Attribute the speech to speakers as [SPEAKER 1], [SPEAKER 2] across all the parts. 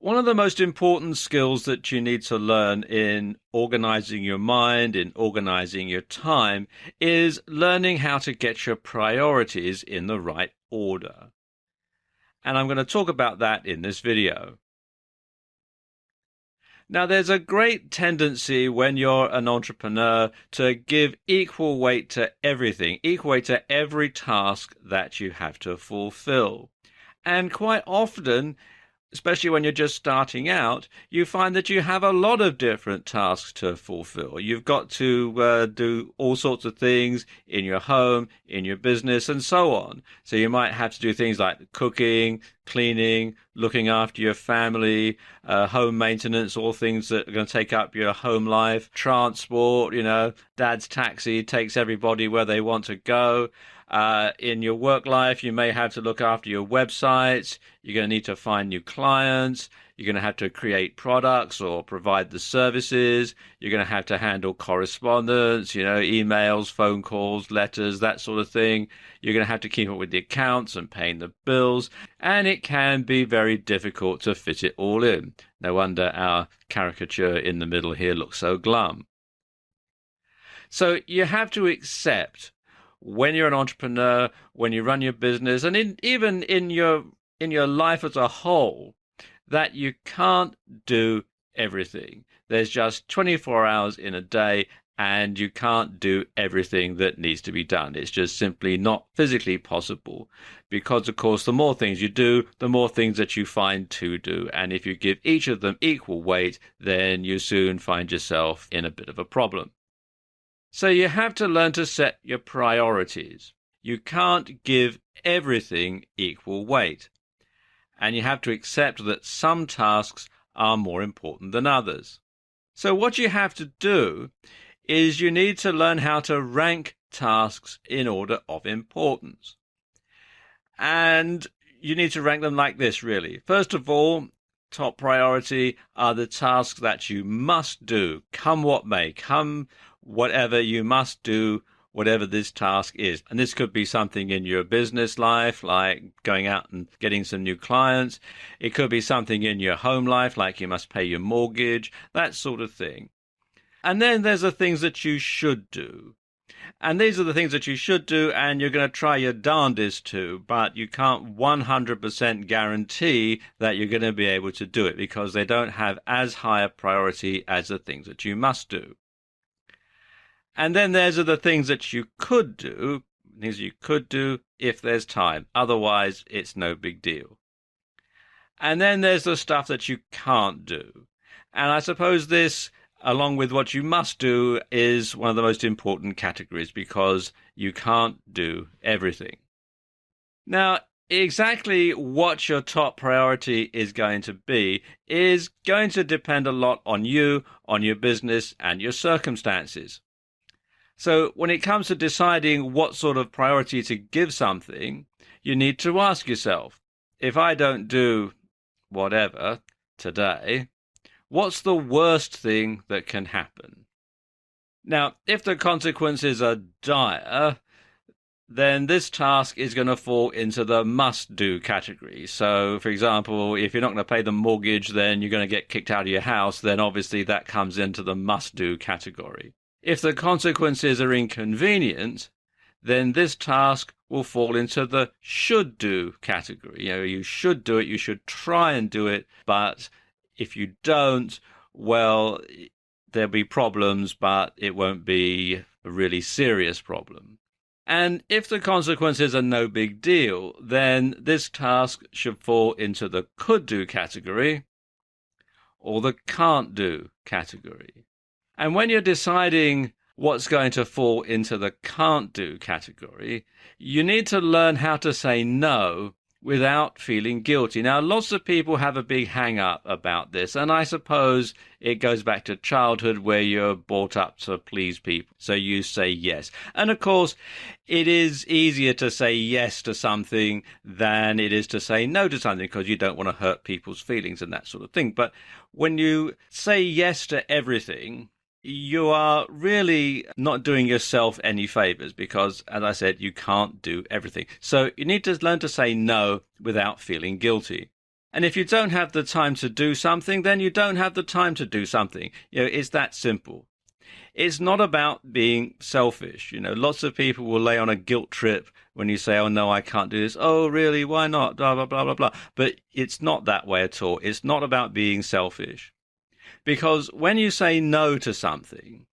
[SPEAKER 1] One of the most important skills that you need to learn in organizing your mind, in organizing your time, is learning how to get your priorities in the right order. And I'm going to talk about that in this video. Now, there's a great tendency when you're an entrepreneur to give equal weight to everything, equal weight to every task that you have to fulfill. And quite often, especially when you're just starting out, you find that you have a lot of different tasks to fulfill. You've got to do all sorts of things in your home, in your business, and so on. So you might have to do things like cooking, cleaning, looking after your family, home maintenance, all things that are going to take up your home life, transport, dad's taxi takes everybody where they want to go. In your work life, you may have to look after your websites. You're going to need to find new clients. You're going to have to create products or provide the services. You're going to handle correspondence, emails, phone calls, letters, that sort of thing. You're going to have to keep up with the accounts and paying the bills. And it can be very difficult to fit it all in. No wonder our caricature in the middle here looks so glum. So you have to accept when you're an entrepreneur, when you run your business, and even in your life as a whole, that you can't do everything. There's just 24 hours in a day, and you can't do everything that needs to be done. It's just simply not physically possible because, of course, the more things you do, the more things that you find to do. And if you give each of them equal weight, then you soon find yourself in a bit of a problem. So you have to learn to set your priorities. You can't give everything equal weight. And you have to accept that some tasks are more important than others. So what you have to do is you need to learn how to rank tasks in order of importance. And you need to rank them like this, really. First of all, top priority are the tasks that you must do, come what may, come whatever you must do, whatever this task is. And this could be something in your business life, like going out and getting some new clients. It could be something in your home life, like you must pay your mortgage, that sort of thing. And then there's the things that you should do. And these are the things that you should do, and you're going to try your darndest to, but you can't 100% guarantee that you're going to be able to do it because they don't have as high a priority as the things that you must do. And then there's the things that you could do, if there's time. Otherwise, it's no big deal. And then there's the stuff that you can't do. And I suppose this, along with what you must do, is one of the most important categories because you can't do everything. Now, exactly what your top priority is going to be is going to depend a lot on you, on your business, and your circumstances. So when it comes to deciding what sort of priority to give something, you need to ask yourself, if I don't do whatever today, what's the worst thing that can happen? Now, if the consequences are dire, then this task is going to fall into the must-do category. So, for example, if you're not going to pay the mortgage, then you're going to get kicked out of your house, then obviously that comes into the must-do category. If the consequences are inconvenient, then this task will fall into the should-do category. You should do it, you should try and do it, but if you don't, well, there'll be problems, but it won't be a really serious problem. And if the consequences are no big deal, then this task should fall into the could-do category or the can't-do category. And when you're deciding what's going to fall into the can't-do category, you need to learn how to say no without feeling guilty. Now, lots of people have a big hang-up about this, and I suppose it goes back to childhood where you're brought up to please people, so you say yes. And of course, it is easier to say yes to something than it is to say no to something because you don't want to hurt people's feelings and that sort of thing. But when you say yes to everything, you are really not doing yourself any favors because, as I said, you can't do everything. So you need to learn to say no without feeling guilty. And if you don't have the time to do something, then you don't have the time to do something. It's that simple. It's not about being selfish. Lots of people will lay on a guilt trip when you say, oh, no, I can't do this. Oh, really? Why not? Blah, blah, blah, blah, blah. But it's not that way at all. It's not about being selfish. Because when you say no to something,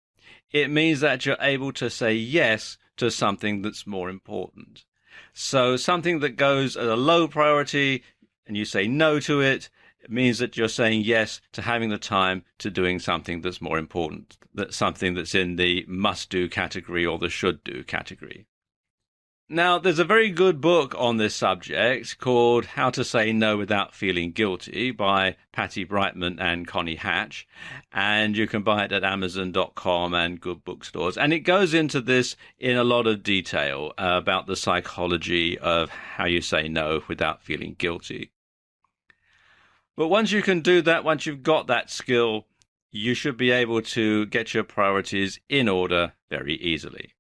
[SPEAKER 1] it means that you're able to say yes to something that's more important. So something that goes at a low priority and you say no to it, it means that you're saying yes to having the time to doing something that's more important, that's something that's in the must-do category or the should-do category. Now, there's a very good book on this subject called How to Say No Without Feeling Guilty by Patty Brightman and Connie Hatch, and you can buy it at Amazon.com and good bookstores. And it goes into this in a lot of detail about the psychology of how you say no without feeling guilty. But once you can do that, once you've got that skill, you should be able to get your priorities in order very easily.